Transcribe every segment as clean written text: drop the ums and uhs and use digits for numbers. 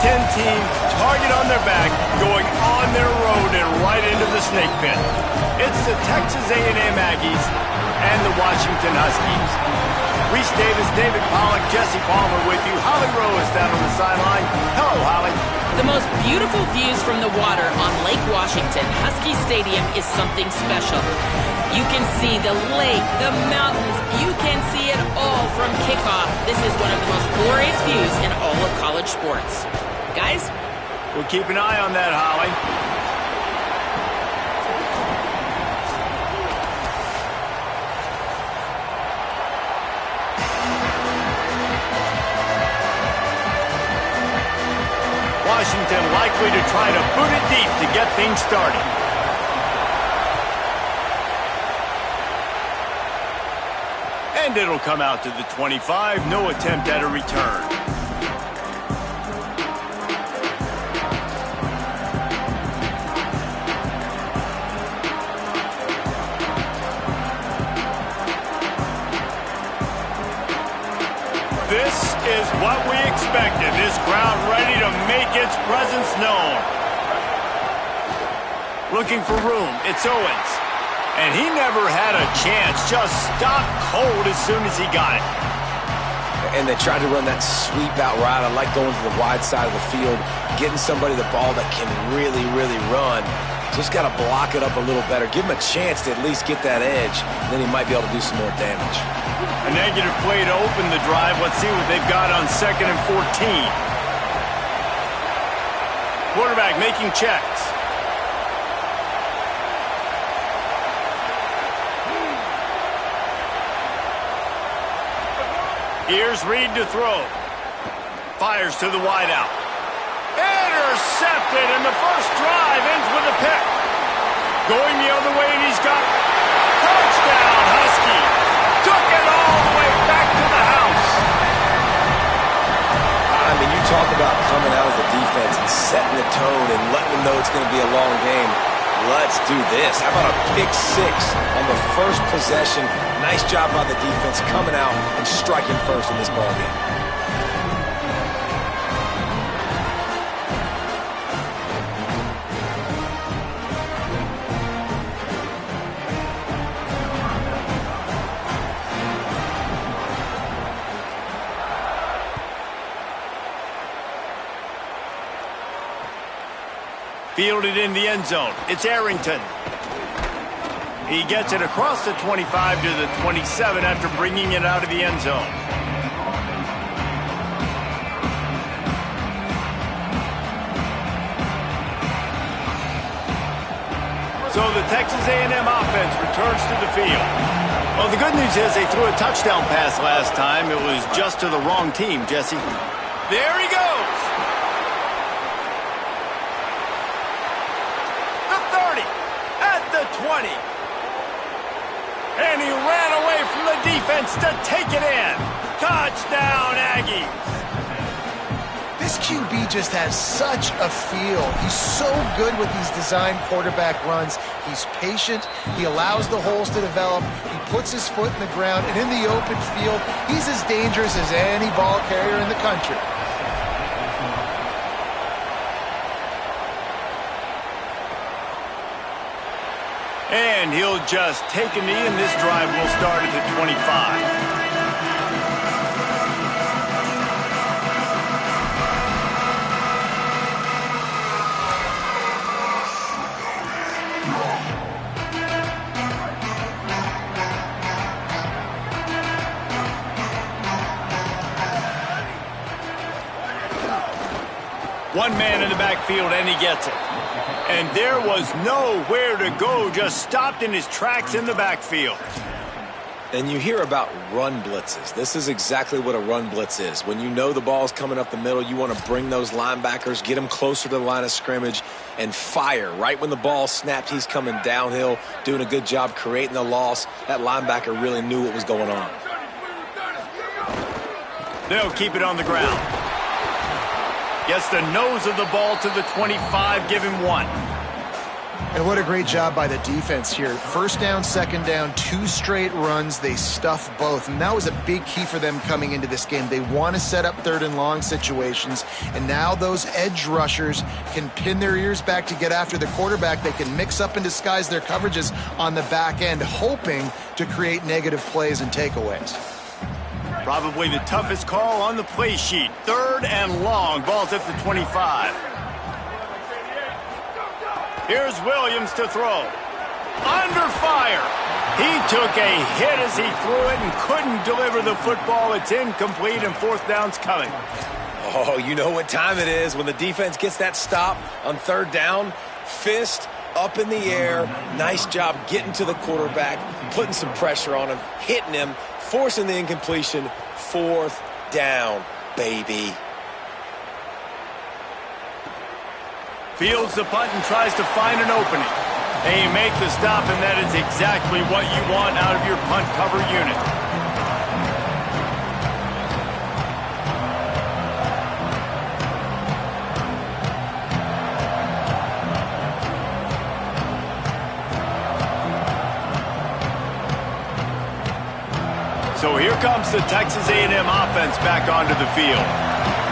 10 team, target on their back, going on their road and right into the snake pit. It's the Texas A&M Aggies and the Washington Huskies. Reese Davis, David Pollack, Jesse Palmer with you. Holly Rowe is down on the sideline. Hello, Holly. The most beautiful views from the water on Lake Washington, Husky Stadium, is something special. You can see the lake, the mountains, you can see it all from kickoff. This is one of the most glorious views in all of college sports. Guys? We'll keep an eye on that, Holly. Washington likely to try to boot it deep to get things started. And it'll come out to the 25. No attempt at a return. This is what we expected. This crowd ready to make its presence known. Looking for room. It's Owens. And he never had a chance. Just stopped cold as soon as he got it. And they tried to run that sweep out route. I like going to the wide side of the field, getting somebody the ball that can really, really run. Just got to block it up a little better. Give him a chance to at least get that edge. Then he might be able to do some more damage. A negative play to open the drive. Let's see what they've got on 2nd and 14. Quarterback making checks. Here's Reed to throw. Fires to the wideout. Intercepted, and the first drive ends with a pick. Going the other way, and he's got touchdown, Husky. Took it all the way back to the house. I mean, you talk about coming out of the defense and setting the tone and letting them know it's going to be a long game. Let's do this. How about a pick six on the first possession? Nice job by the defense coming out and striking first in this ball game. Fielded in the end zone. It's Arrington. He gets it across the 25 to the 27 after bringing it out of the end zone. So the Texas A&M offense returns to the field. Well, the good news is they threw a touchdown pass last time. It was just to the wrong team, Jesse. There he goes. The 30 at the 20. And he ran away from the defense to take it in. Touchdown, Aggies. This QB just has such a feel. He's so good with these design quarterback runs. He's patient. He allows the holes to develop. He puts his foot in the ground. And in the open field, he's as dangerous as any ball carrier in the country. And he'll just take a knee, and this drive will start at the 25. One man in the backfield, and he gets it. And there was nowhere to go, just stopped in his tracks in the backfield. And you hear about run blitzes. This is exactly what a run blitz is. When you know the ball's coming up the middle, you want to bring those linebackers, get them closer to the line of scrimmage, and fire. Right when the ball snapped, he's coming downhill, doing a good job creating the loss. That linebacker really knew what was going on. They'll keep it on the ground. Gets the nose of the ball to the 25, give him one. And what a great job by the defense here. First down, second down, 2 straight runs. They stuff both. And that was a big key for them coming into this game. They want to set up 3rd and long situations. And now those edge rushers can pin their ears back to get after the quarterback. They can mix up and disguise their coverages on the back end, hoping to create negative plays and takeaways. Probably the toughest call on the play sheet. 3rd and long. Ball's at the 25. Here's Williams to throw. Under fire. He took a hit as he threw it and couldn't deliver the football. It's incomplete and 4th down's coming. Oh, you know what time it is when the defense gets that stop on 3rd down. Fist up in the air. Nice job getting to the quarterback, putting some pressure on him, hitting him, forcing the incompletion. 4th down, baby. Fields the punt and tries to find an opening. And you make the stop, and that is exactly what you want out of your punt cover unit. So here comes the Texas A&M offense back onto the field.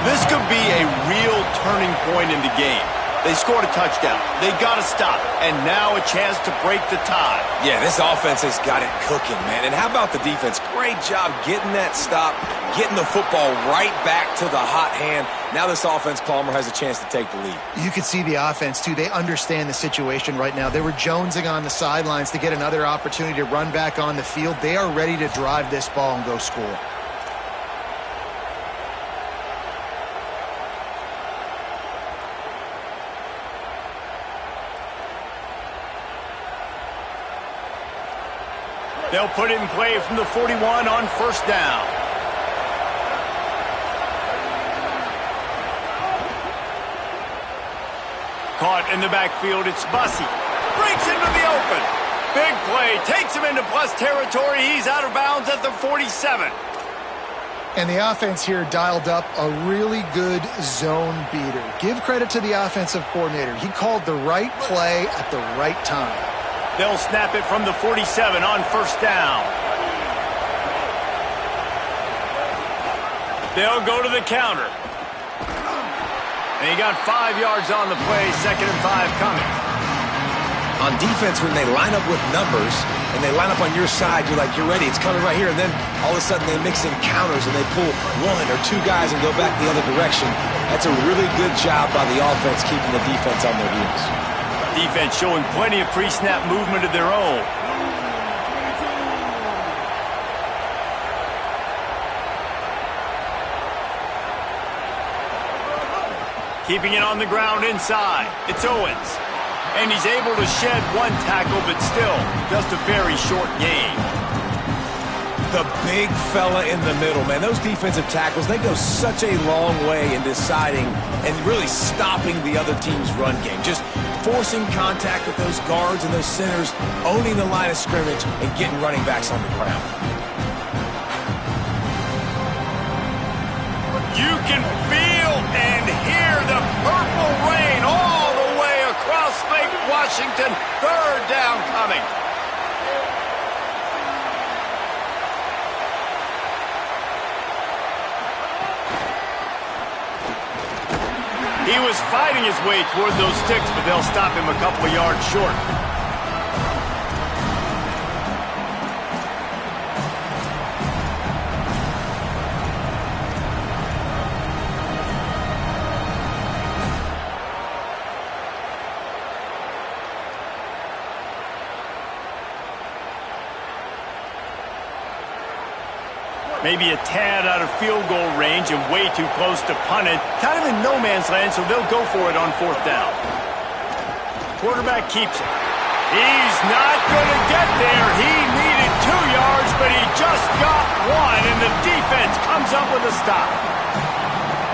This could be a real turning point in the game. They scored a touchdown. They got to stop. And now a chance to break the tie. Yeah, this offense has got it cooking, man. And how about the defense? Great job getting that stop, getting the football right back to the hot hand. Now this offense, Palmer, has a chance to take the lead. You could see the offense, too. They understand the situation right now. They were jonesing on the sidelines to get another opportunity to run back on the field. They are ready to drive this ball and go score. They'll put it in play from the 41 on 1st down. Caught in the backfield, it's Bussey. Breaks into the open. Big play, takes him into plus territory. He's out of bounds at the 47. And the offense here dialed up a really good zone beater. Give credit to the offensive coordinator. He called the right play at the right time. They'll snap it from the 47 on 1st down. They'll go to the counter. And he got 5 yards on the play, 2nd and 5 coming. On defense, when they line up with numbers and they line up on your side, you're like, you're ready, it's coming right here. And then all of a sudden they mix in counters and they pull 1 or 2 guys and go back the other direction. That's a really good job by the offense keeping the defense on their heels. Defense showing plenty of pre-snap movement of their own. Keeping it on the ground inside. It's Owens. And he's able to shed 1 tackle, but still just a very short gain. The big fella in the middle, man. Those defensive tackles, they go such a long way in deciding and really stopping the other team's run game. Just forcing contact with those guards and those centers, owning the line of scrimmage, and getting running backs on the ground. You can feel and hear the purple rain all the way across Lake Washington. 3rd down coming. He was fighting his way toward those sticks, but they'll stop him a couple of yards short. Maybe a tad out of field goal range and way too close to punt it. Kind of in no man's land, so they'll go for it on 4th down. Quarterback keeps it. He's not going to get there. He needed 2 yards, but he just got 1, and the defense comes up with a stop.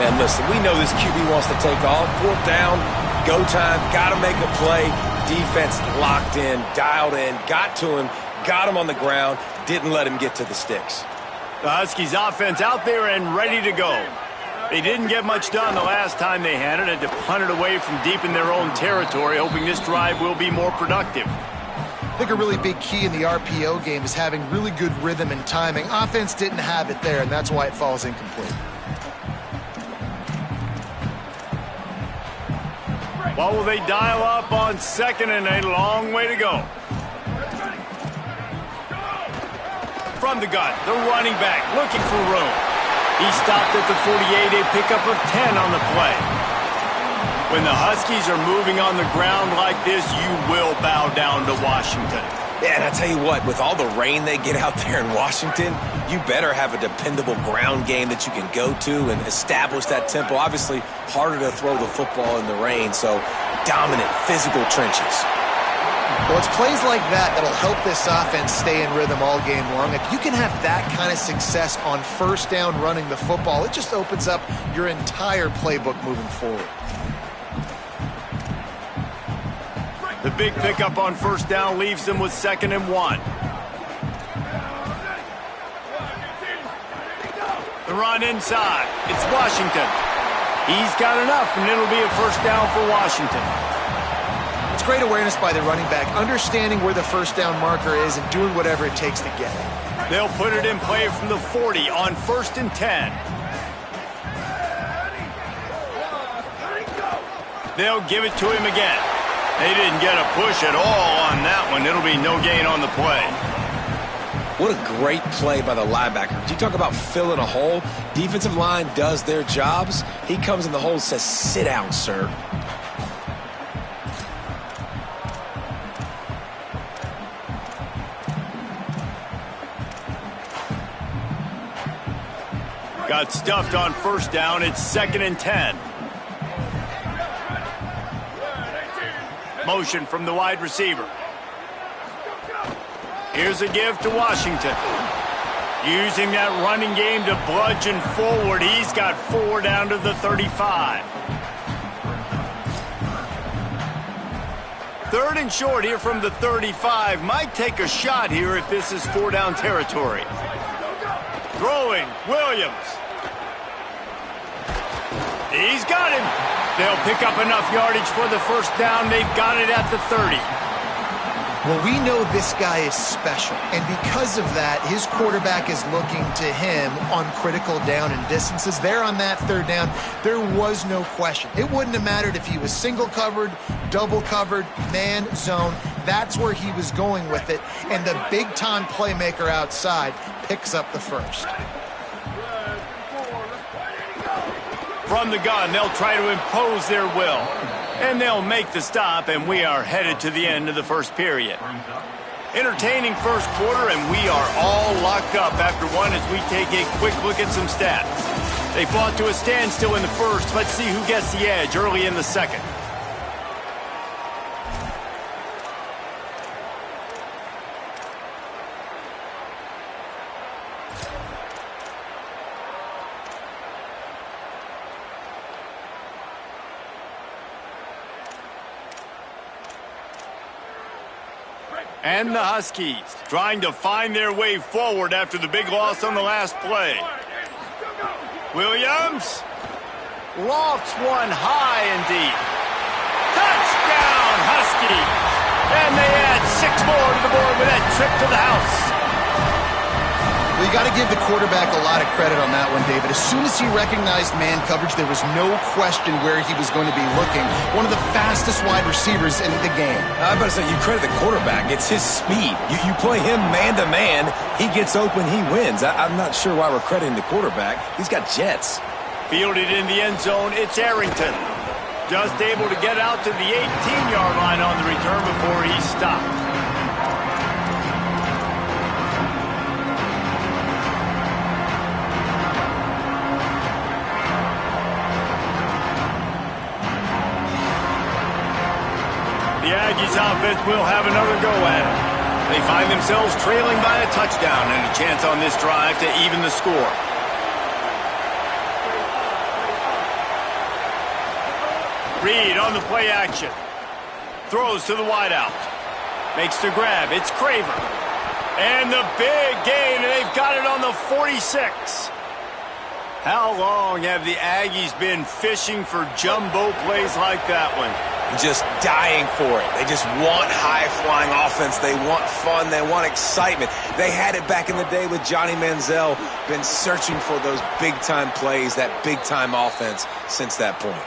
Man, listen, we know this QB wants to take off. 4th down, go time, got to make a play. Defense locked in, dialed in, got to him, got him on the ground, didn't let him get to the sticks. The Huskies offense out there and ready to go. They didn't get much done the last time they had it. Had to punt it away from deep in their own territory, hoping this drive will be more productive. I think a really big key in the RPO game is having really good rhythm and timing. Offense didn't have it there, and that's why it falls incomplete. What will they dial up on 2nd and a long way to go? From the gun, the running back looking for room. He stopped at the 48, a pickup of 10 on the play. When the Huskies are moving on the ground like this, you will bow down to Washington. Yeah, and I tell you what, with all the rain they get out there in Washington, you better have a dependable ground game that you can go to and establish that tempo. Obviously, harder to throw the football in the rain, so dominant, physical trenches. Well, it's plays like that that'll help this offense stay in rhythm all game long. If you can have that kind of success on first down running the football, it just opens up your entire playbook moving forward. The big pickup on first down leaves them with 2nd and 1. The run inside. It's Washington. He's got enough, and it'll be a first down for Washington. It's great awareness by the running back, understanding where the first down marker is and doing whatever it takes to get it. They'll put it in play from the 40 on 1st and 10. They'll give it to him again. They didn't get a push at all on that one. It'll be no gain on the play. What a great play by the linebacker. You talk about filling a hole. Defensive line does their jobs. He comes in the hole and says, sit down, sir. Got stuffed on first down. It's 2nd and 10. Motion from the wide receiver. Here's a give to Washington. Using that running game to bludgeon forward. He's got 4 down to the 35. 3rd and short here from the 35. Might take a shot here if this is 4 down territory. Throwing, Williams. He's got him. They'll pick up enough yardage for the first down. They've got it at the 30. Well, we know this guy is special, and because of that, his quarterback is looking to him on critical down and distances. There on that 3rd down, there was no question. It wouldn't have mattered if he was single covered, double covered, man, zone. That's where he was going with it, and the big-time playmaker outside picks up the first. From the gun, they'll try to impose their will. And they'll make the stop, and we are headed to the end of the first period. Entertaining first quarter, and we are all locked up after one as we take a quick look at some stats. They fought to a standstill in the first. Let's see who gets the edge early in the second. And the Huskies trying to find their way forward after the big loss on the last play. Williams lofts one high and deep. Touchdown, Huskies! And they add 6 more to the board with that trip to the house. Well, you got to give the quarterback a lot of credit on that one, David. As soon as he recognized man coverage, there was no question where he was going to be looking. One of the fastest wide receivers in the game. I'm about to say, you credit the quarterback. It's his speed. You play him man-to-man, he gets open, he wins. I'm not sure why we're crediting the quarterback. He's got jets. Fielded in the end zone, it's Arrington. Just able to get out to the 18-yard line on the return before he stopped. The Aggies offense will have another go at it. They find themselves trailing by a touchdown and a chance on this drive to even the score. Reed on the play action. Throws to the wideout. Makes the grab. It's Craver. And the big gain, and they've got it on the 46. How long have the Aggies been fishing for jumbo plays like that one? Just dying for it. They just want high-flying offense. They want fun. They want excitement. They had it back in the day with Johnny Manziel. Been searching for those big-time plays, that big-time offense since that point.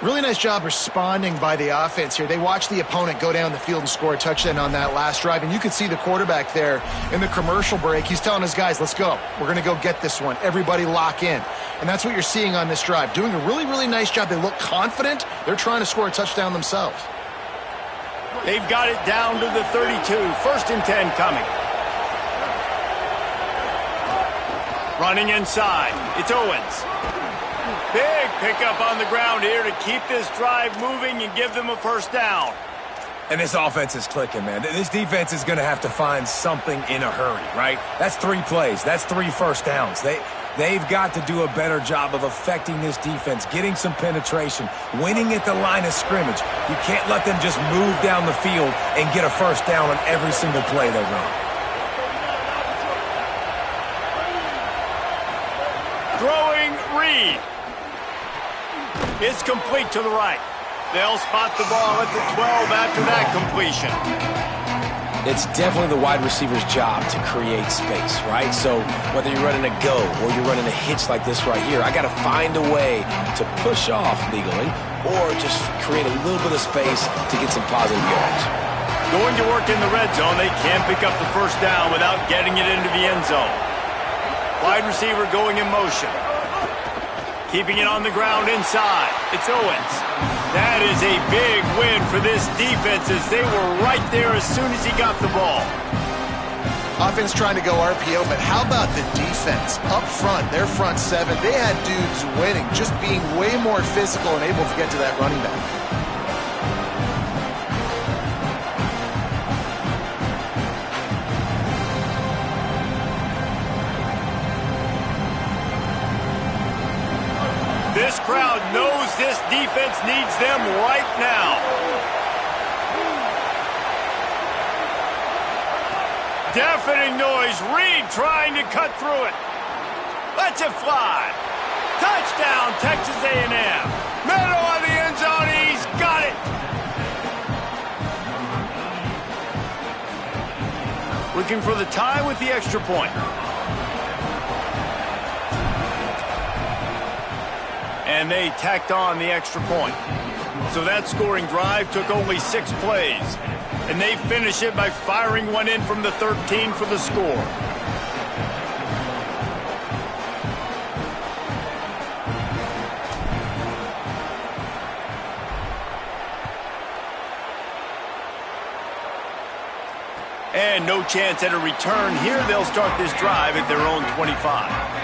Really nice job responding by the offense here. They watched the opponent go down the field and score a touchdown on that last drive, and you could see the quarterback there in the commercial break. He's telling his guys, let's go. We're going to go get this one. Everybody lock in. And that's what you're seeing on this drive. Doing a really, really nice job. They look confident. They're trying to score a touchdown themselves. They've got it down to the 32. 1st and 10 coming. Running inside. It's Owens. Big pickup on the ground here to keep this drive moving and give them a 1st down. And this offense is clicking, man. This defense is going to have to find something in a hurry, right? That's 3 plays. That's 3 first downs. They've got to do a better job of affecting this defense, getting some penetration, winning at the line of scrimmage. You can't let them just move down the field and get a 1st down on every single play they run. Throwing Reed. It's complete to the right. They'll spot the ball at the 12 after that completion. It's definitely the wide receiver's job to create space, right? So whether you're running a go or you're running a hitch like this right here, I got to find a way to push off legally or just create a little bit of space to get some positive yards. Going to work in the red zone, they can't pick up the 1st down without getting it into the end zone. Wide receiver going in motion. Keeping it on the ground inside. It's Owens. That is a big win for this defense as they were right there as soon as he got the ball. Offense trying to go RPO, but how about the defense? Up front, their front 7, they had dudes winning, just being way more physical and able to get to that running back. This crowd knows this defense needs them right now. Deafening noise. Reed trying to cut through it. Lets it fly. Touchdown, Texas A&M. Middle of the end zone. He's got it. Looking for the tie with the extra point. And they tacked on the extra point. So that scoring drive took only 6 plays. And they finish it by firing one in from the 13 for the score. And no chance at a return here. They'll start this drive at their own 25.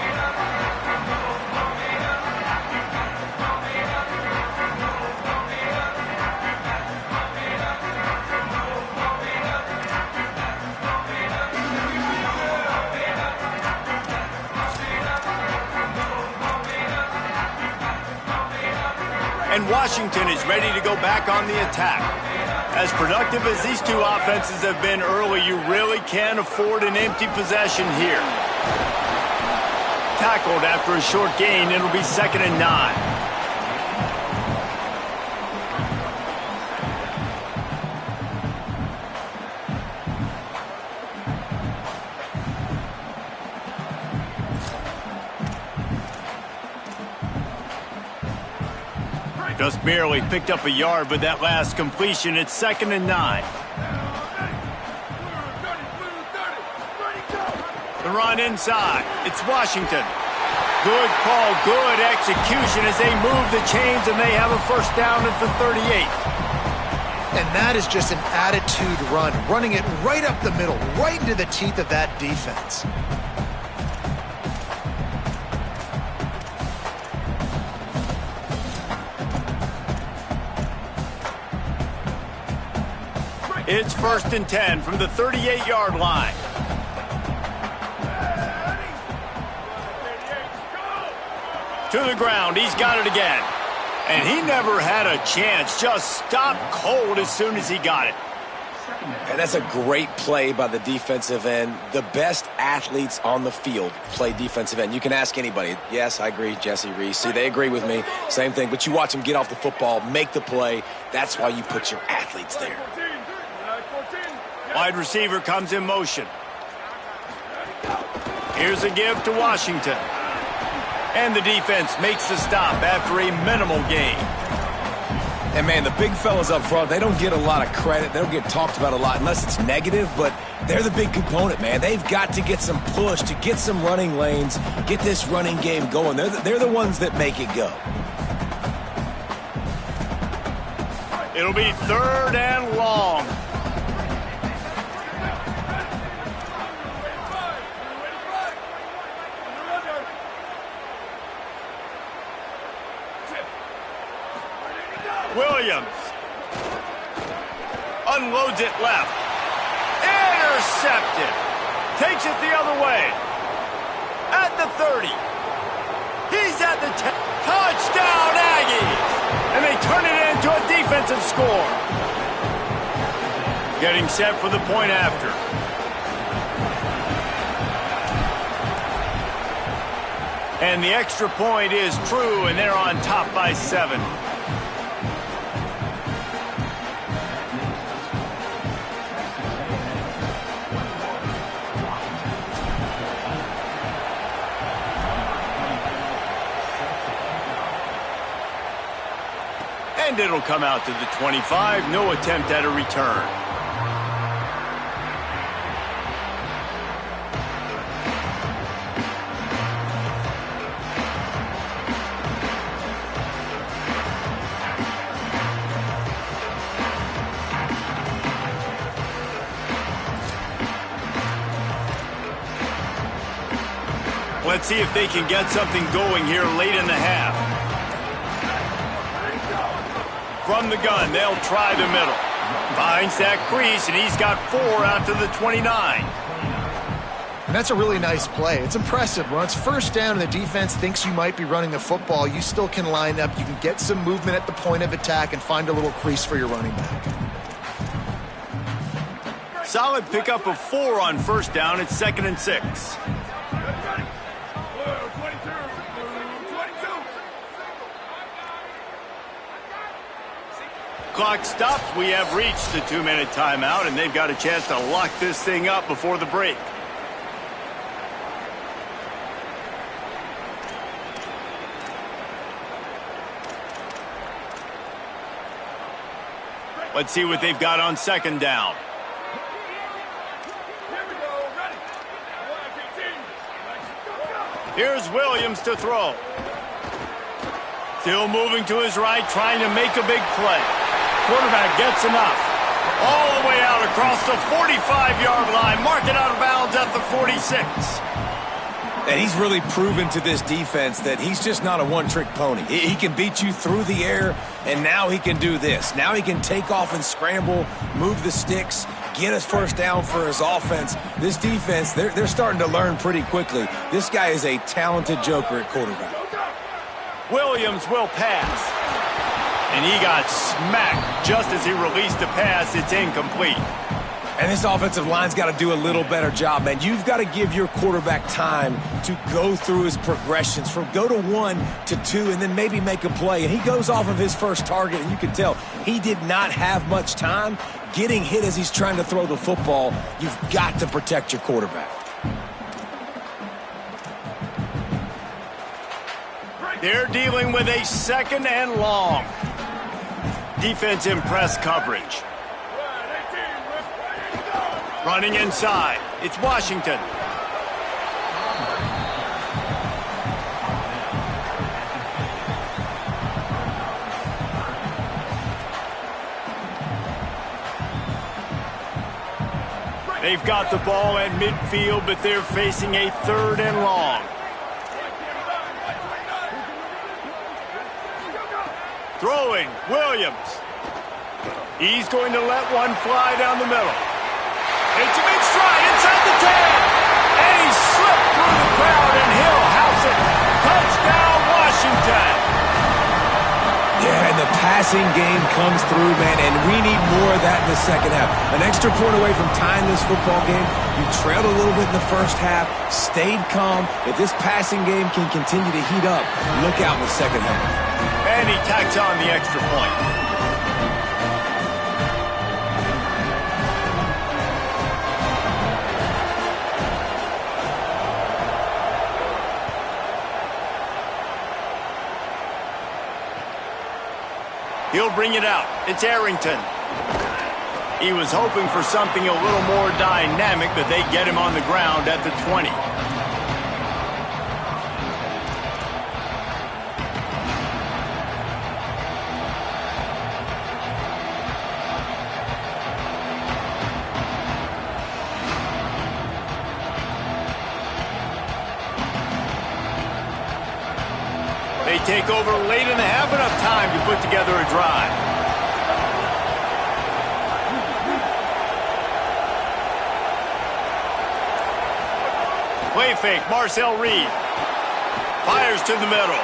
And Washington is ready to go back on the attack. As productive as these two offenses have been early, you really can't afford an empty possession here. Tackled after a short gain, it'll be 2nd and 9. Just barely picked up a yard with that last completion. It's 2nd and 9. The run inside. It's Washington. Good call, good execution as they move the chains and they have a 1st down at the 38. And that is just an attitude run, running it right up the middle, right into the teeth of that defense. It's 1st and 10 from the 38-yard line. To the ground, he's got it again. And he never had a chance, just stopped cold as soon as he got it. And that's a great play by the defensive end. The best athletes on the field play defensive end. You can ask anybody. Yes, I agree, Jesse Reese. See, they agree with me. Same thing. But you watch them get off the football, make the play. That's why you put your athletes there. Wide receiver comes in motion. Here's a give to Washington. And the defense makes the stop after a minimal gain. And, man, the big fellas up front, they don't get a lot of credit. They don't get talked about a lot unless it's negative, but they're the big component, man. They've got to get some push, to get some running lanes, get this running game going. They're the ones that make it go. It'll be 3rd and long. Williams unloads it left. Intercepted. Takes it the other way. At the 30. He's at the 10. Touchdown, Aggies! And they turn it into a defensive score. Getting set for the point after. And the extra point is true, and they're on top by 7. And it'll come out to the 25. No attempt at a return. Let's see if they can get something going here late in the half. From the gun, they'll try the middle. Finds that crease, and he's got 4 out to the 29. And that's a really nice play. It's impressive. When it's 1st down and the defense thinks you might be running the football, you still can line up. You can get some movement at the point of attack and find a little crease for your running back. Solid pickup of 4 on 1st down. It's 2nd and 6. Clock stops. We have reached the 2-minute timeout, and they've got a chance to lock this thing up before the break. Let's see what they've got on 2nd down. Here's Williams to throw. Still moving to his right, trying to make a big play. Quarterback gets enough. All the way out across the 45-yard line. Mark it out of bounds at the 46. And he's really proven to this defense that he's just not a one-trick pony. He can beat you through the air, and now he can do this. Now he can take off and scramble, move the sticks, get us 1st down for his offense. This defense, they're starting to learn pretty quickly. This guy is a talented joker at quarterback. Williams will pass. And he got smacked just as he released the pass. It's incomplete. And this offensive line's got to do a little better job, man. You've got to give your quarterback time to go through his progressions from go to 1 to 2 and then maybe make a play. And he goes off of his first target, and you can tell he did not have much time getting hit as he's trying to throw the football. You've got to protect your quarterback. They're dealing with a 2nd and long. Defense in press coverage. Running inside. It's Washington. They've got the ball at midfield, but they're facing a 3rd and long. Throwing, Williams. He's going to let one fly down the middle. It's a big stride inside the 10. And he slipped through the crowd, and he'll house it. Touchdown, Washington. Yeah, and the pass passing game comes through, man, and we need more of that in the second half. An extra point away from tying this football game. You trailed a little bit in the first half, stayed calm. If this passing game can continue to heat up, look out in the second half. And he tacks on the extra point. He'll bring it out. It's Arrington. He was hoping for something a little more dynamic, but they get him on the ground at the 20. They take over late in the half, enough time to put together a drive. Play fake, Marcel Reed. Fires to the middle.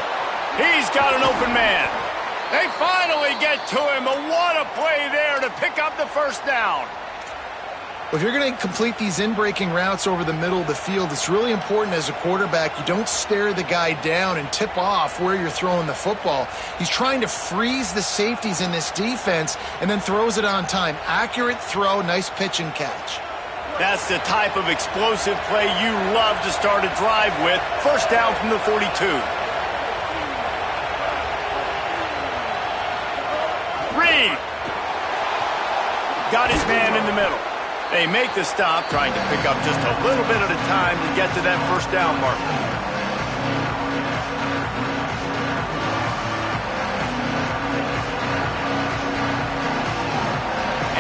He's got an open man. They finally get to him, but what a play there to pick up the first down. If you're going to complete these in-breaking routes over the middle of the field, it's really important as a quarterback you don't stare the guy down and tip off where you're throwing the football. He's trying to freeze the safeties in this defense and then throws it on time. Accurate throw, nice pitch and catch. That's the type of explosive play you love to start a drive with. First down from the 42. Reed got his man in the middle. They make the stop, trying to pick up just a little bit at a time to get to that first down marker.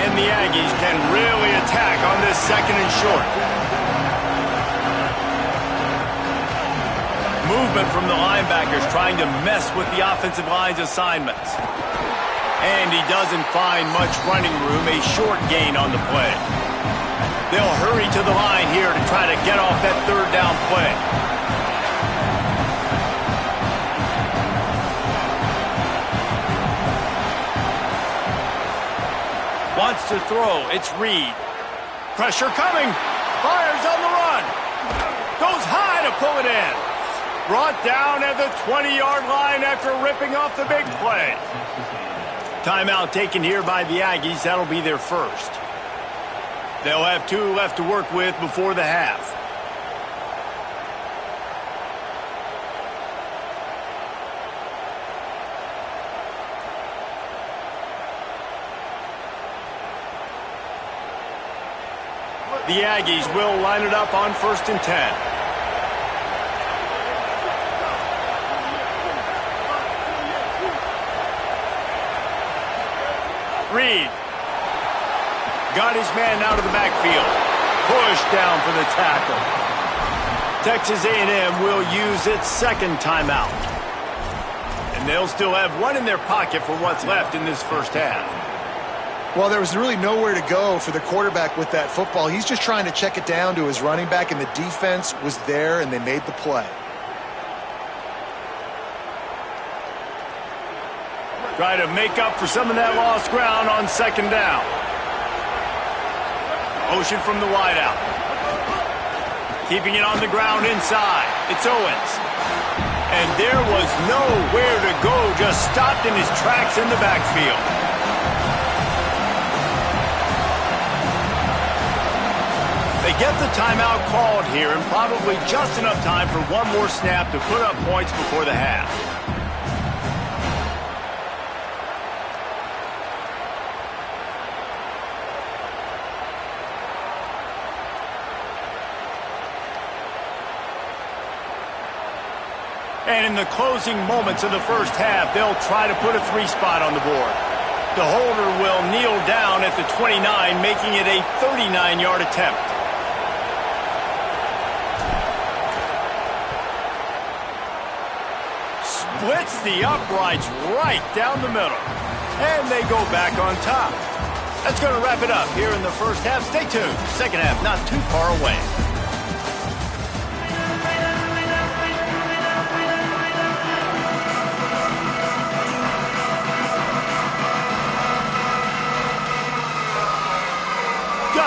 And the Aggies can really attack on this second and short. Movement from the linebackers trying to mess with the offensive line's assignments. And he doesn't find much running room, a short gain on the play. They'll hurry to the line here to try to get off that third down play. Wants to throw. It's Reed. Pressure coming. Fires on the run. Goes high to pull it in. Brought down at the 20-yard line after ripping off the big play. Timeout taken here by the Aggies. That'll be their first. They'll have 2 left to work with before the half. The Aggies will line it up on 1st and 10. Reed. Got his man out of the backfield. Pushed down for the tackle. Texas A&M will use its second timeout. And they'll still have one in their pocket for what's left in this first half. Well, there was really nowhere to go for the quarterback with that football. He's just trying to check it down to his running back, and the defense was there, and they made the play. Try to make up for some of that lost ground on second down. Motion from the wideout. Keeping it on the ground inside. It's Owens. And there was nowhere to go, just stopped in his tracks in the backfield. They get the timeout called here, and probably just enough time for one more snap to put up points before the half. And in the closing moments of the first half, they'll try to put a 3 spot on the board. The holder will kneel down at the 29, making it a 39-yard attempt. Splits the uprights right down the middle. And they go back on top. That's going to wrap it up here in the first half. Stay tuned. Second half not too far away.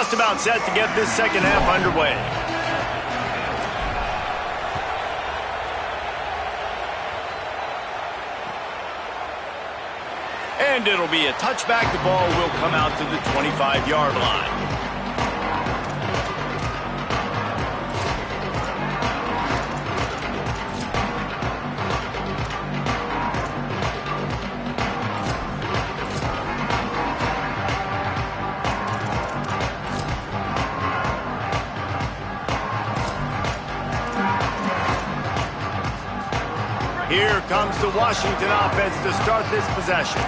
just about set to get this second half underway. And it'll be a touchback. The ball will come out to the 25-yard line. Here comes the Washington offense to start this possession.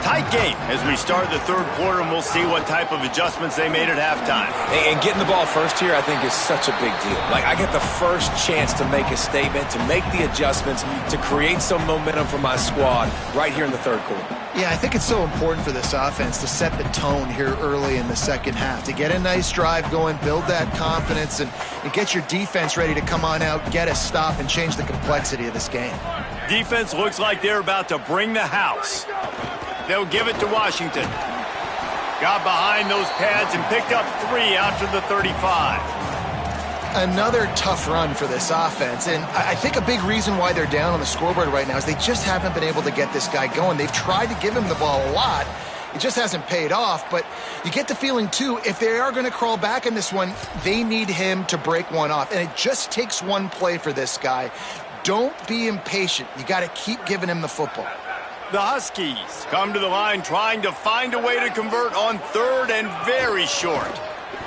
Tight game as we start the third quarter, and we'll see what type of adjustments they made at halftime. And getting the ball first here, I think, is such a big deal. Like, I get the first chance to make a statement, to make the adjustments, to create some momentum for my squad right here in the third quarter. Yeah, I think it's so important for this offense to set the tone here early in the second half, to get a nice drive going, build that confidence, and get your defense ready to come on out, get a stop, and change the complexity of this game. Defense looks like they're about to bring the house. They'll give it to Washington. Got behind those pads and picked up 3 out to the 35. Another tough run for this offense, and I think a big reason why they're down on the scoreboard right now is they just haven't been able to get this guy going. They've tried to give him the ball a lot. It just hasn't paid off, but you get the feeling, too, if they are going to crawl back in this one, they need him to break one off, and it just takes one play for this guy. Don't be impatient. You got to keep giving him the football. The Huskies come to the line trying to find a way to convert on third and very short.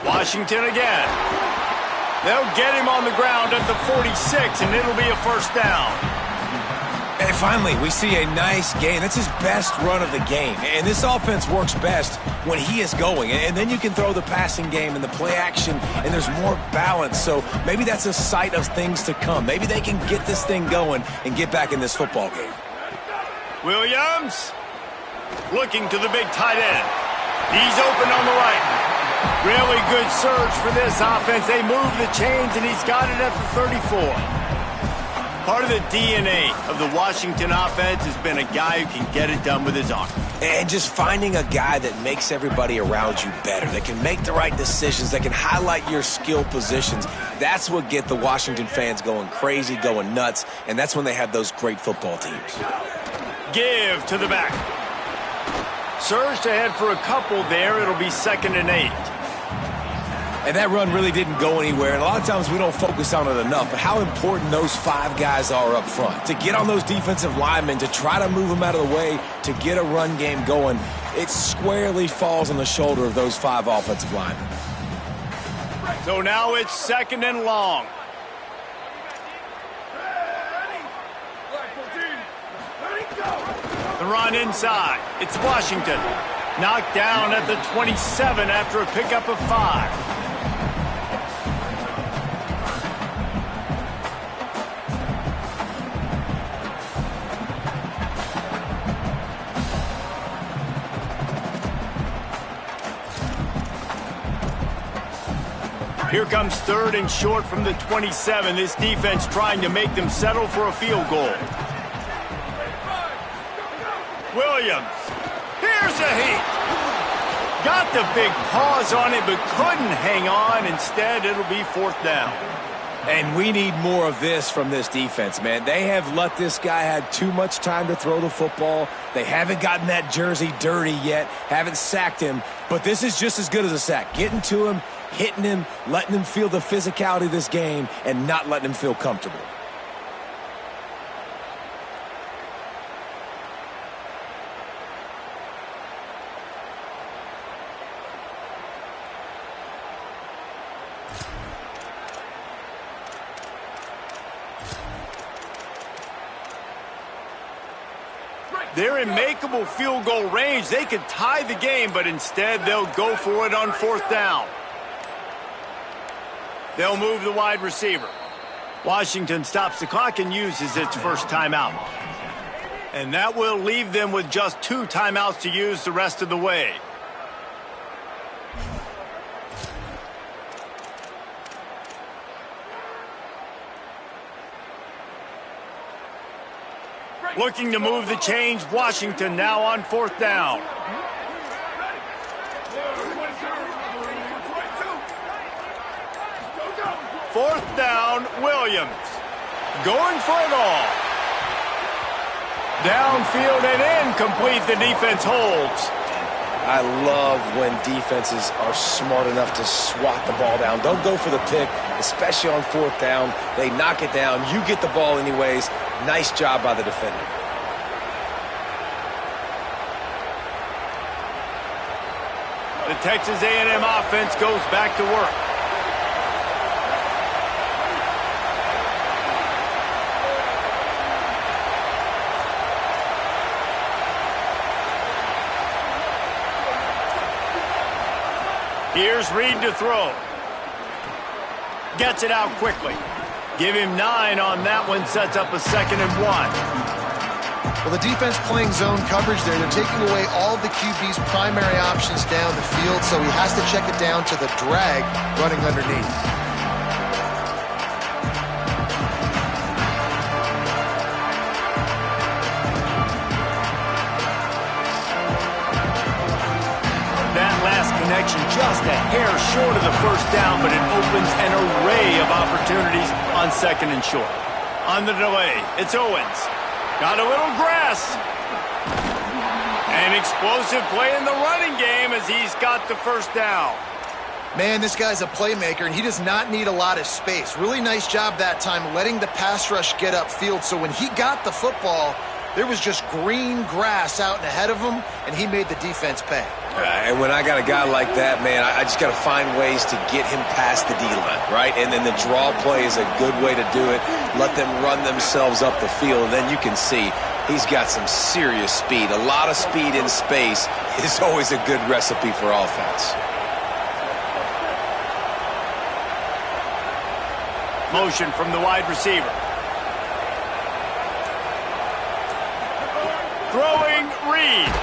Washington again. They'll get him on the ground at the 46, and it'll be a first down. And finally, we see a nice gain. That's his best run of the game. And this offense works best when he is going. And then you can throw the passing game and the play action, and there's more balance. So maybe that's a sight of things to come. Maybe they can get this thing going and get back in this football game. Williams looking to the big tight end. He's open on the right. Really good surge for this offense. They move the chains, and he's got it at the 34. Part of the DNA of the Washington offense has been a guy who can get it done with his arm. And just finding a guy that makes everybody around you better, that can make the right decisions, that can highlight your skill positions. That's what get the Washington fans going crazy, going nuts, and that's when they have those great football teams. Give to the back. Surged ahead for a couple there. It'll be 2nd and 8. And that run really didn't go anywhere. And a lot of times we don't focus on it enough. But how important those 5 guys are up front. To get on those defensive linemen, to try to move them out of the way, to get a run game going, it squarely falls on the shoulder of those 5 offensive linemen. So now it's 2nd and long. The run inside. It's Washington. Knocked down at the 27 after a pickup of 5. Here comes 3rd and short from the 27. This defense trying to make them settle for a field goal. Williams. Here's a heat. Got the big paws on it, but couldn't hang on. Instead, it'll be 4th down. And we need more of this from this defense, man. They have let this guy have too much time to throw the football. They haven't gotten that jersey dirty yet, haven't sacked him. But this is just as good as a sack. Getting to him, hitting him, letting him feel the physicality of this game, and not letting him feel comfortable. They're in makeable field goal range. They could tie the game, but instead they'll go for it on 4th down. They'll move the wide receiver. Washington stops the clock and uses its first timeout. And that will leave them with just 2 timeouts to use the rest of the way. Looking to move the chains. Washington now on 4th down. 4th down, Williams. Going for it all. Downfield and incomplete. The defense holds. I love when defenses are smart enough to swat the ball down. Don't go for the pick, especially on 4th down. They knock it down. You get the ball anyways. Nice job by the defender. The Texas A&M offense goes back to work. Here's Reed to throw. Gets it out quickly. Give him 9 on that one. Sets up a 2nd and 1. Well, the defense playing zone coverage there. They're taking away all of the QB's primary options down the field, so he has to check it down to the drag running underneath. Connection just a hair short of the 1st down, but it opens an array of opportunities on 2nd and short. On the delay, it's Owens. Got a little grass. An explosive play in the running game as he's got the 1st down. Man, this guy's a playmaker, and he does not need a lot of space. Really nice job that time letting the pass rush get upfield, so when he got the football, there was just green grass out and ahead of him, and he made the defense pay. And when I got a guy like that, man, I just got to find ways to get him past the D-line, right? And then the draw play is a good way to do it. Let them run themselves up the field, and then you can see he's got some serious speed. A lot of speed in space is always a good recipe for offense. Motion from the wide receiver. Throwing Reed.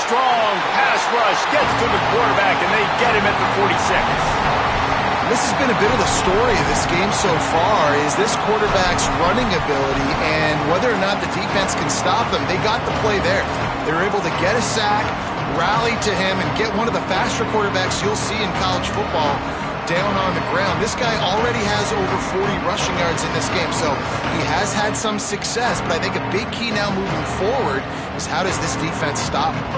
Strong pass rush gets to the quarterback, and they get him at the 46. This has been a bit of the story of this game so far, is this quarterback's running ability and whether or not the defense can stop them. They got the play there. They were able to get a sack, rally to him, and get one of the faster quarterbacks you'll see in college football down on the ground. This guy already has over 40 rushing yards in this game, so he has had some success, but I think a big key now moving forward is how does this defense stop him?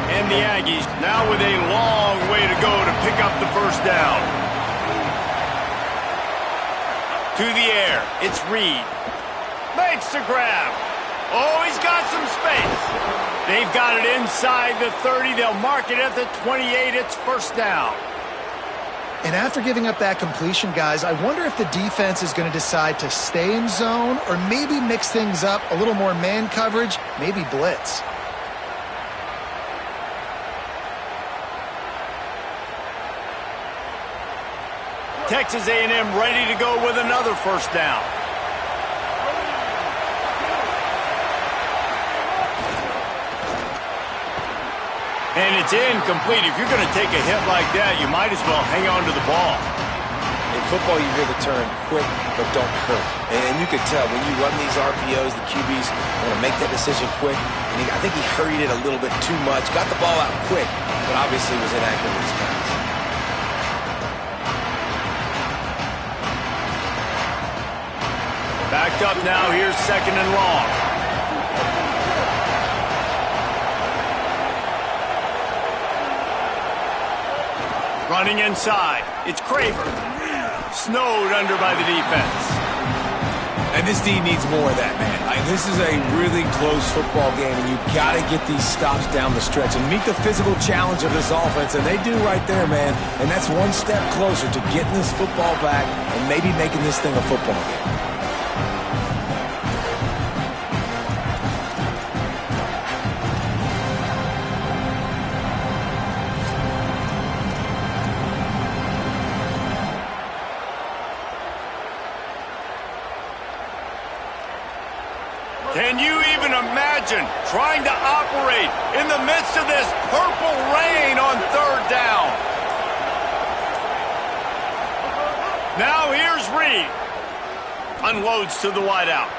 And the Aggies now with a long way to go to pick up the 1st down. To the air, it's Reed. Makes the grab. Oh, he's got some space. They've got it inside the 30. They'll mark it at the 28. It's 1st down. And after giving up that completion, guys, I wonder if the defense is going to decide to stay in zone or maybe mix things up, a little more man coverage, maybe blitz. Texas A&M ready to go with another 1st down. And it's incomplete. If you're going to take a hit like that, you might as well hang on to the ball. In football, you hear the term quick, but don't hurt. And you can tell when you run these RPOs, the QBs want to make that decision quick. And I think he hurried it a little bit too much. Got the ball out quick, but obviously was inaccurate with his pass. Backed up now. Here's 2nd and long. Running inside. It's Craver. Snowed under by the defense. And this team needs more of that, man. This is a really close football game, and you've got to get these stops down the stretch and meet the physical challenge of this offense, and they do right there, man. And that's one step closer to getting this football back and maybe making this thing a football game. Can you even imagine trying to operate in the midst of this purple rain on 3rd down? Now here's Reed. Unloads to the wideout.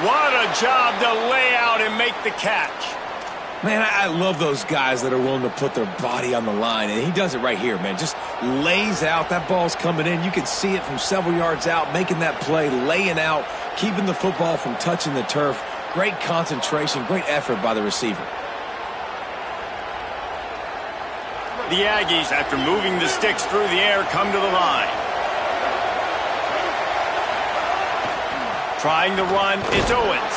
What a job to lay out and make the catch. Man, I love those guys that are willing to put their body on the line, and he does it right here, man. Just lays out. That ball's coming in. You can see it from several yards out, making that play, laying out, keeping the football from touching the turf. Great concentration, great effort by the receiver. The Aggies, after moving the sticks through the air, come to the line. Trying to run, it's Owens.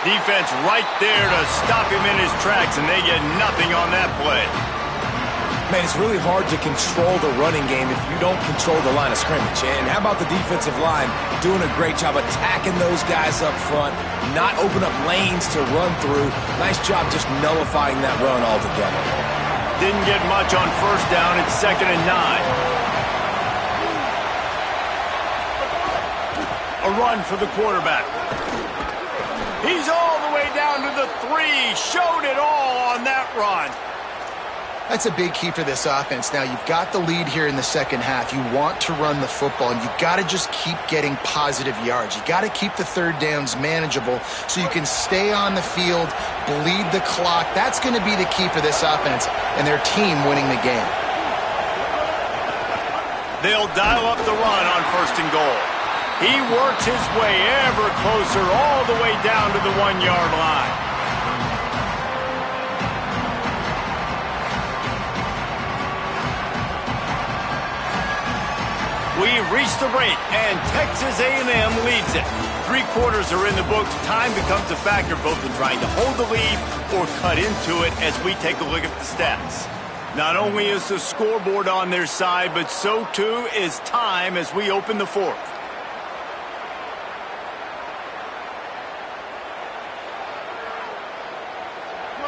Defense right there to stop him in his tracks, and they get nothing on that play. Man, it's really hard to control the running game if you don't control the line of scrimmage. And how about the defensive line doing a great job attacking those guys up front, not open up lanes to run through. Nice job just nullifying that run altogether. Didn't get much on first down. It's 2nd and 9. A run for the quarterback. He's all the way down to the 3. Showed it all on that run. That's a big key for this offense. Now, you've got the lead here in the second half. You want to run the football, and you've got to just keep getting positive yards. You've got to keep the third downs manageable so you can stay on the field, bleed the clock. That's going to be the key for this offense and their team winning the game. They'll dial up the run on 1st and goal. He works his way ever closer all the way down to the 1-yard line. We've reached the break, and Texas A&M leads it. 3 quarters are in the books. Time becomes a factor both in trying to hold the lead or cut into it as we take a look at the stats. Not only is the scoreboard on their side, but so too is time as we open the 4th.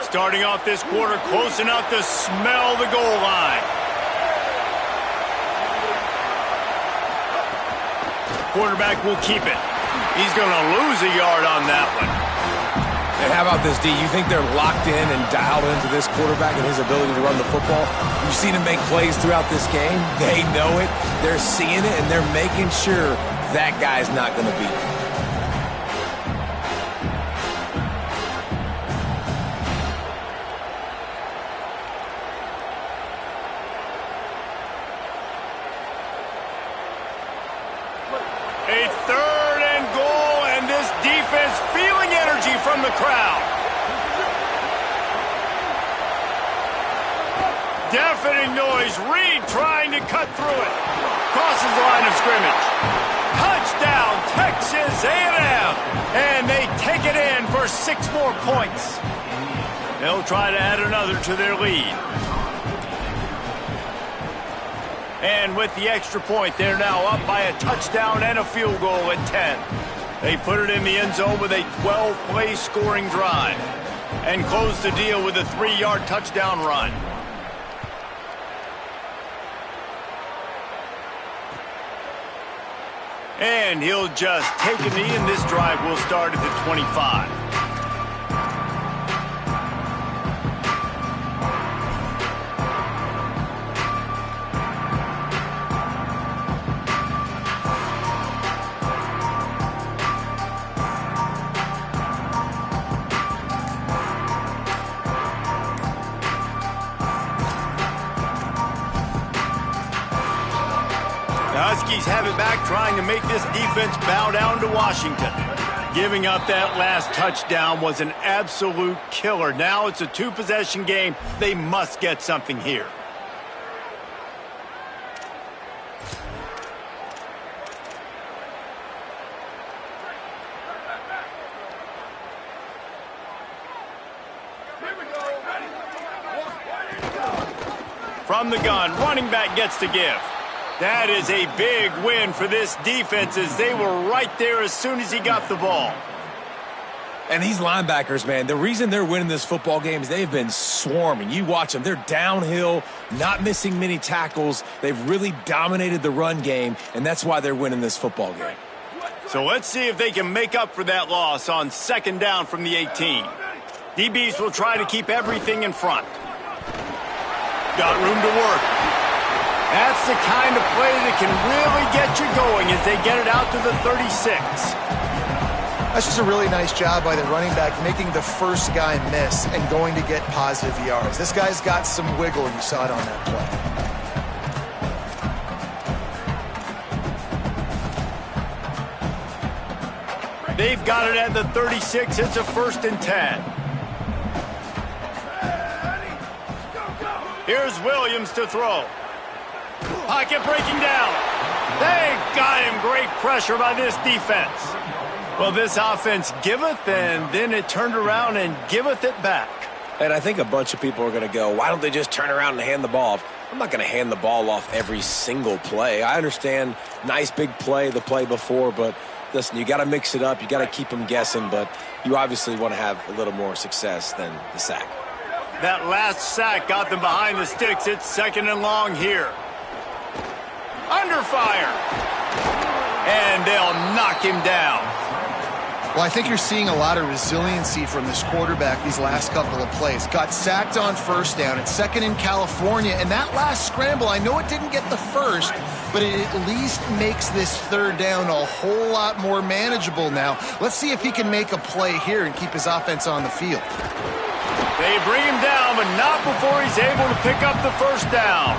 Starting off this quarter close enough to smell the goal line. Quarterback will keep it. He's going to lose a yard on that one. And how about this, D? You think they're locked in and dialed into this quarterback and his ability to run the football? You've seen him make plays throughout this game. They know it. They're seeing it, and they're making sure that guy's not going to beat them. A 3rd and goal, and this defense feeling energy from the crowd. Deafening noise. Reed trying to cut through it. Crosses the line of scrimmage. Touchdown, Texas A&M. And they take it in for 6 more points. They'll try to add another to their lead. And with the extra point, they're now up by a touchdown and a field goal at 10. They put it in the end zone with a 12-play scoring drive and close the deal with a 3-yard touchdown run. And he'll just take a knee, and this drive will start at the 25. Huskies have it back, trying to make this defense bow down to Washington. Giving up that last touchdown was an absolute killer. Now it's a 2-possession game. They must get something here. From the gun, running back gets to give. That is a big win for this defense as they were right there as soon as he got the ball. And these linebackers, man, the reason they're winning this football game is they've been swarming. You watch them. They're downhill, not missing many tackles. They've really dominated the run game, and that's why they're winning this football game. So let's see if they can make up for that loss on 2nd down from the 18. DBs will try to keep everything in front. Got room to work. That's the kind of play that can really get you going as they get it out to the 36. That's just a really nice job by the running back, making the first guy miss and going to get positive yards. This guy's got some wiggle, and you saw it on that play. They've got it at the 36. It's a 1st and 10. Here's Williams to throw. Pocket breaking down. They got him. Great pressure by this defense. Well, this offense giveth, and then it turned around and giveth it back. And I think a bunch of people are going to go, why don't they just turn around and hand the ball off? I'm not going to hand the ball off every single play. I understand nice big play the play before, but listen, you got to mix it up. You got to keep them guessing, but you obviously want to have a little more success than the sack. That last sack got them behind the sticks. It's 2nd and long here. Under fire. And they'll knock him down. Well, I think you're seeing a lot of resiliency from this quarterback these last couple of plays. Got sacked on 1st down. It's 2nd in California. And that last scramble, I know it didn't get the first, but it at least makes this 3rd down a whole lot more manageable now. Let's see if he can make a play here and keep his offense on the field. They bring him down, but not before he's able to pick up the 1st down.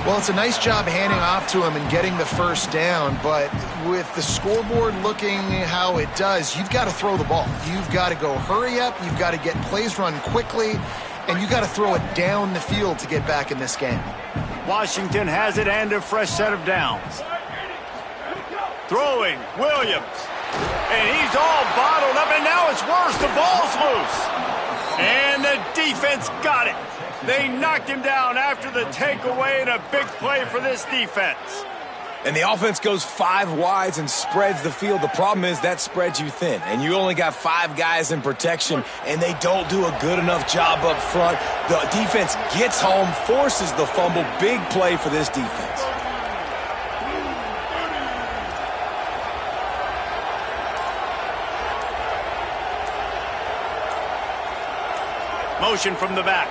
Well, it's a nice job handing off to him and getting the 1st down, but with the scoreboard looking how it does, you've got to throw the ball. You've got to go hurry up, you've got to get plays run quickly, and you've got to throw it down the field to get back in this game. Washington has it and a fresh set of downs. Throwing, Williams. And he's all bottled up, and now it's worse. The ball's loose. And the defense got it. They knocked him down after the takeaway, and a big play for this defense. And the offense goes 5 wides and spreads the field. The problem is that spreads you thin, and you only got 5 guys in protection, and they don't do a good enough job up front. The defense gets home, forces the fumble. Big play for this defense. Motion from the back.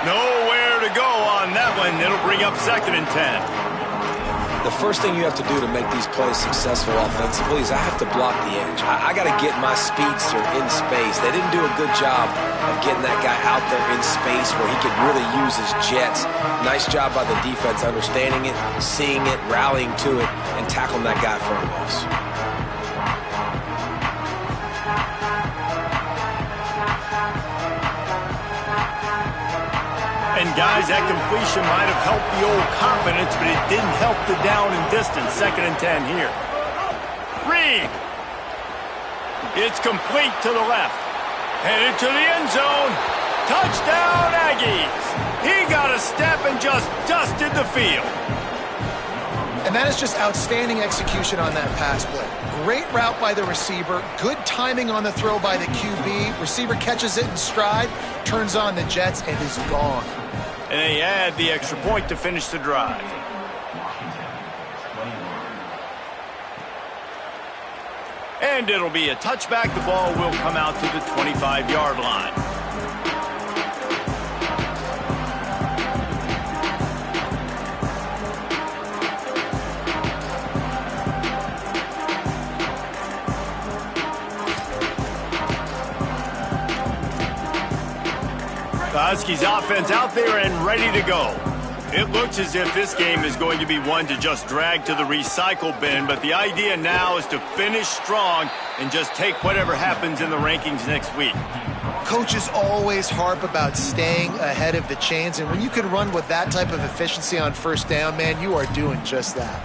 Nowhere to go on that one. It'll bring up 2nd and 10. The first thing you have to do to make these plays successful offensively is I have to block the edge. I got to get my speedster in space. They didn't do a good job of getting that guy out there in space where he could really use his jets. Nice job by the defense understanding it, seeing it, rallying to it, and tackling that guy for a loss. And guys, that completion might have helped the old confidence, but it didn't help the down and distance. 2nd and 10 here. Reed. It's complete to the left. Headed to the end zone. Touchdown, Aggies. He got a step and just dusted the field. And that is just outstanding execution on that pass play. Great route by the receiver. Good timing on the throw by the QB. Receiver catches it in stride, turns on the jets, and is gone. And they add the extra point to finish the drive. And it'll be a touchback. The ball will come out to the 25-yard line. The Huskies offense out there and ready to go. It looks as if this game is going to be one to just drag to the recycle bin, but the idea now is to finish strong and just take whatever happens in the rankings next week. Coaches always harp about staying ahead of the chains, and when you can run with that type of efficiency on 1st down, man, you are doing just that.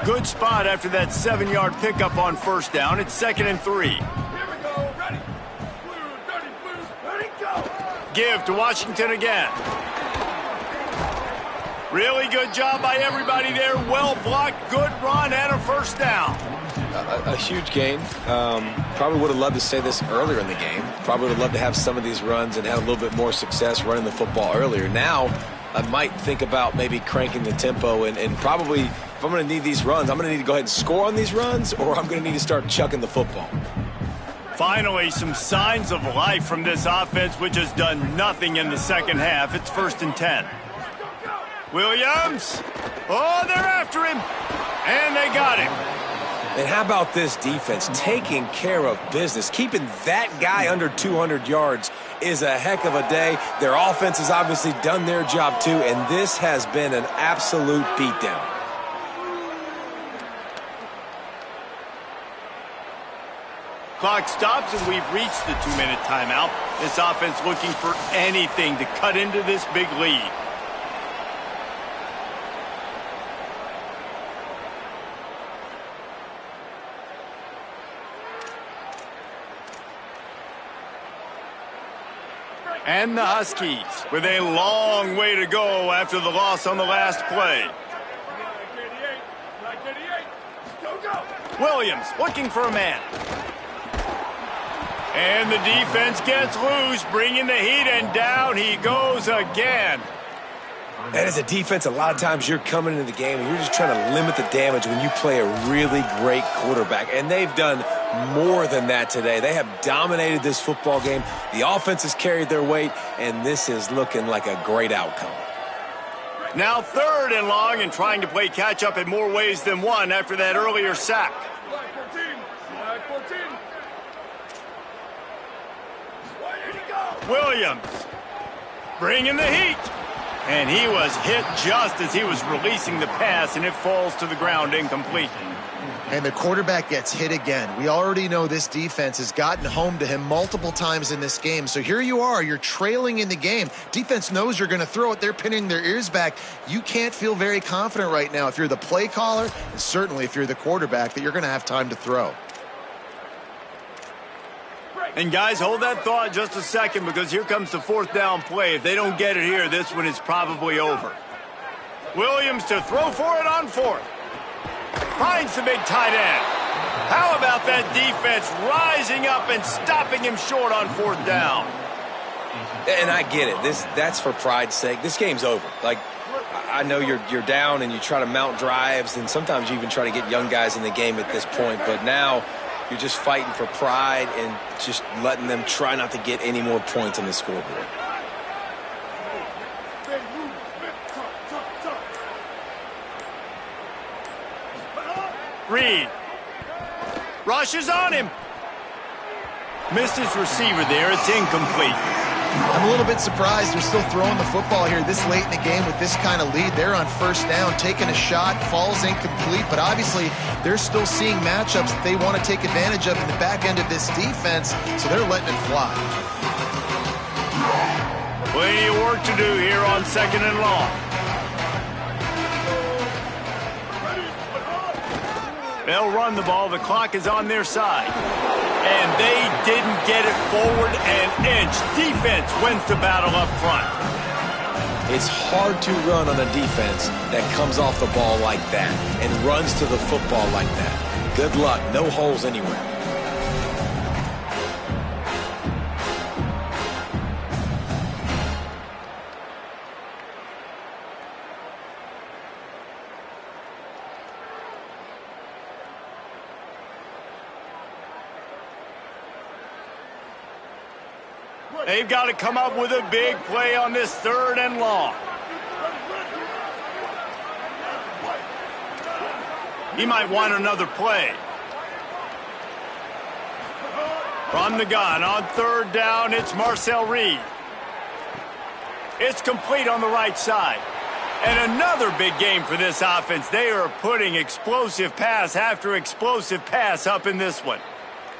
Good spot after that 7-yard pickup on 1st down. It's 2nd and 3. Give to Washington again. Really good job by everybody there. Well blocked, good run, and a 1st down. A huge gain. Probably would have loved to say this earlier in the game. Probably would have loved to have some of these runs and have a little bit more success running the football earlier. Now, I might think about maybe cranking the tempo and probably, if I'm going to need these runs, I'm going to need to go ahead and score on these runs, or I'm going to need to start chucking the football. Finally, some signs of life from this offense, which has done nothing in the second half. It's 1st and 10. Williams. Oh, they're after him. And they got him. And how about this defense taking care of business, keeping that guy under 200 yards is a heck of a day. Their offense has obviously done their job too, and this has been an absolute beatdown. Clock stops, and we've reached the 2-minute timeout. This offense looking for anything to cut into this big lead. And the Huskies with a long way to go after the loss on the last play. Williams looking for a man. And the defense gets loose, bringing the heat, and down he goes again. And as a defense, a lot of times you're coming into the game and you're just trying to limit the damage when you play a really great quarterback. And they've done more than that today. They have dominated this football game. The offense has carried their weight, and this is looking like a great outcome. Now 3rd and long, and trying to play catch-up in more ways than one after that earlier sack. Williams bringing the heat. And he was hit just as he was releasing the pass, and it falls to the ground incomplete. And the quarterback gets hit again. We already know this defense has gotten home to him multiple times in this game. So here you are, you're trailing in the game. Defense knows you're going to throw it. They're pinning their ears back. You can't feel very confident right now if you're the play caller, and certainly if you're the quarterback, that you're going to have time to throw. And guys, hold that thought just a second, because here comes the 4th down play. If they don't get it here, this one is probably over. Williams to throw for it on 4th. Finds the big tight end. How about that defense rising up and stopping him short on 4th down? And I get it. That's for pride's sake. This game's over. Like, I know you're down and you try to mount drives, and sometimes you even try to get young guys in the game at this point. But now you're just fighting for pride and just letting them try not to get any more points on the scoreboard. Reed rushes on him. Missed his receiver there. It's incomplete. I'm a little bit surprised they're still throwing the football here this late in the game with this kind of lead. They're on 1st down, taking a shot, falls incomplete, but obviously they're still seeing matchups that they want to take advantage of in the back end of this defense, so they're letting it fly. Plenty of work to do here on 2nd and long. They'll run the ball. The clock is on their side. And they didn't get it forward an inch. Defense wins the battle up front. It's hard to run on a defense that comes off the ball like that and runs to the football like that. Good luck. No holes anywhere. They've got to come up with a big play on this 3rd and long. He might want another play. From the gun on 3rd down, it's Marcel Reed. It's complete on the right side. And another big game for this offense. They are putting explosive pass after explosive pass up in this one.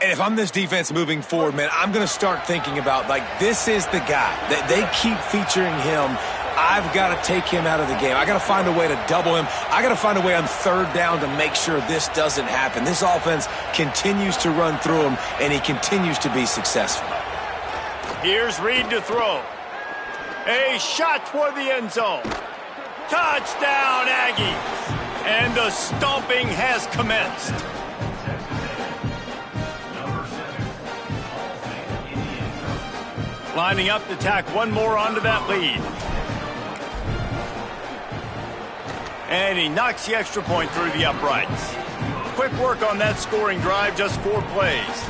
And if I'm this defense moving forward, man, I'm going to start thinking about, like, this is the guy. They keep featuring him. I've got to take him out of the game. I got to find a way to double him. I got to find a way on 3rd down to make sure this doesn't happen. This offense continues to run through him, and he continues to be successful. Here's Reed to throw. A shot toward the end zone. Touchdown, Aggies. And the stomping has commenced. Lining up to tack one more onto that lead. And he knocks the extra point through the uprights. Quick work on that scoring drive, just 4 plays.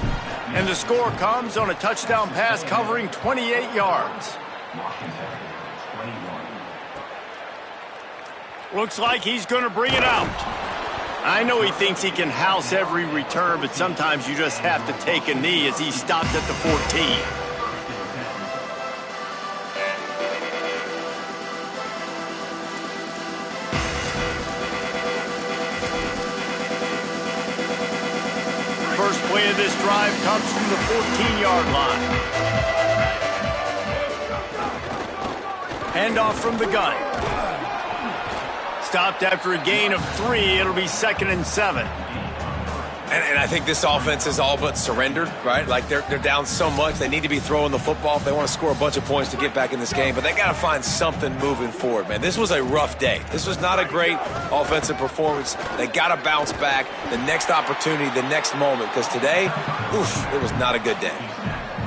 And the score comes on a touchdown pass covering 28 yards. Looks like he's going to bring it out. I know he thinks he can house every return, but sometimes you just have to take a knee as he stopped at the 14. takeaway of this drive comes from the 14-yard line. Handoff from the gun. Stopped after a gain of 3. It'll be 2nd and 7. And I think this offense is all but surrendered, right? Like they're down so much. They need to be throwing the football if they want to score a bunch of points to get back in this game. But they got to find something moving forward, man. This was a rough day. This was not a great offensive performance. They got to bounce back the next opportunity, the next moment. Because today, it was not a good day.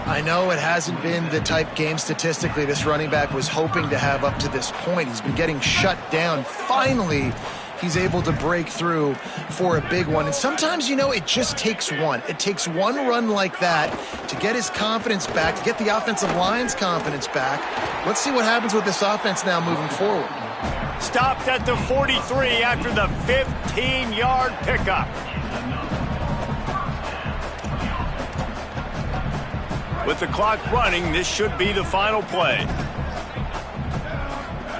I know it hasn't been the type game statistically this running back was hoping to have up to this point. He's been getting shut down. Finally, he's able to break through for a big one. And sometimes, it just takes one. It takes one run like that to get his confidence back, to get the offensive line's confidence back. Let's see what happens with this offense now moving forward. Stopped at the 43 after the 15-yard pickup. With the clock running, this should be the final play.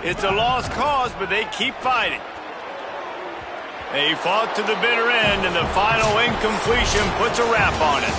It's a lost cause, but they keep fighting. They fought to the bitter end, and the final incompletion puts a wrap on it.